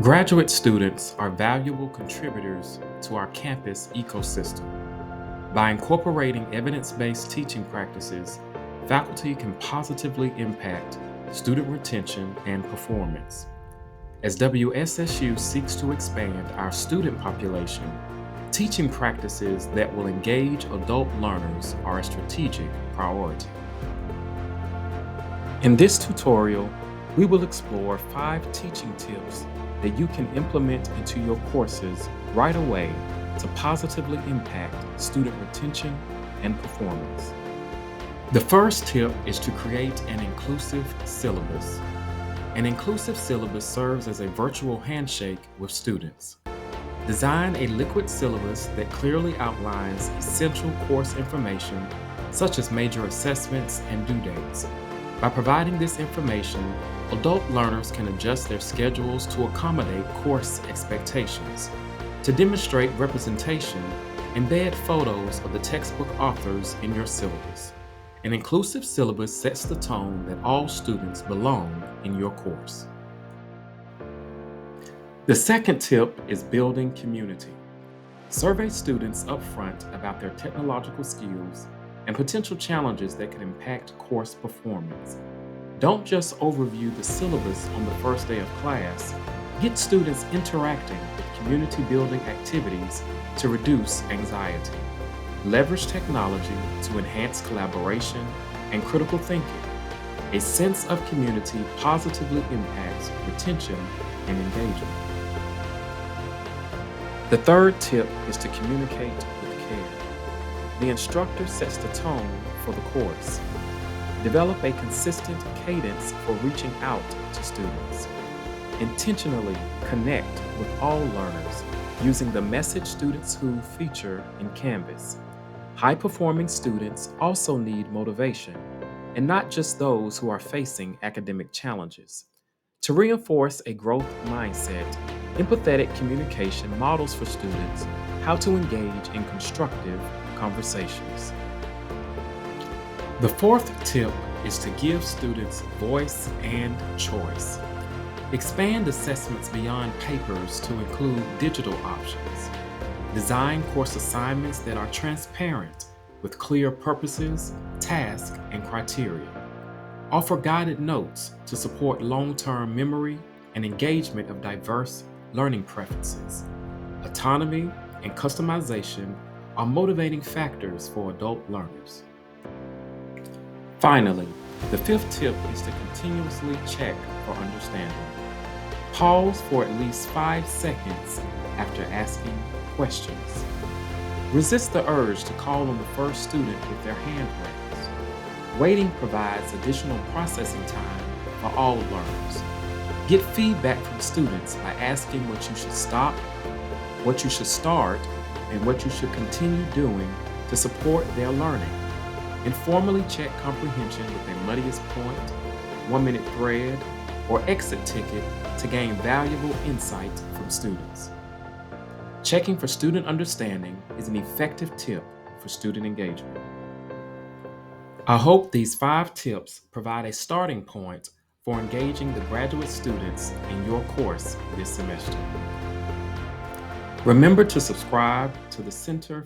Graduate students are valuable contributors to our campus ecosystem. By incorporating evidence-based teaching practices, faculty can positively impact student retention and performance. As WSSU seeks to expand our student population, teaching practices that will engage adult learners are a strategic priority. In this tutorial, we will explore 5 teaching tips that you can implement into your courses right away to positively impact student retention and performance. The first tip is to create an inclusive syllabus. An inclusive syllabus serves as a virtual handshake with students. Design a liquid syllabus that clearly outlines essential course information, such as major assessments and due dates. By providing this information, adult learners can adjust their schedules to accommodate course expectations. To demonstrate representation, embed photos of the textbook authors in your syllabus. An inclusive syllabus sets the tone that all students belong in your course. The second tip is building community. Survey students upfront about their technological skills and potential challenges that could impact course performance. Don't just overview the syllabus on the first day of class. Get students interacting with community-building activities to reduce anxiety. Leverage technology to enhance collaboration and critical thinking. A sense of community positively impacts retention and engagement. The third tip is to communicate with care. The instructor sets the tone for the course. Develop a consistent cadence for reaching out to students. Intentionally connect with all learners using the Message Students Who feature in Canvas. High-performing students also need motivation, and not just those who are facing academic challenges. To reinforce a growth mindset, empathetic communication models for students how to engage in constructive conversations. The fourth tip is to give students voice and choice. Expand assessments beyond papers to include digital options. Design course assignments that are transparent with clear purposes, tasks, and criteria. Offer guided notes to support long-term memory and engagement of diverse learning preferences. Autonomy and customization are motivating factors for adult learners. Finally, the fifth tip is to continuously check for understanding. Pause for at least 5 seconds after asking questions. Resist the urge to call on the first student with their hand raised. Waiting provides additional processing time for all learners. Get feedback from students by asking what you should stop, what you should start, and what you should continue doing to support their learning. Informally check comprehension with a muddiest point, 1-minute thread, or exit ticket to gain valuable insight from students. Checking for student understanding is an effective tip for student engagement. I hope these 5 tips provide a starting point for engaging the graduate students in your course this semester. Remember to subscribe to the Center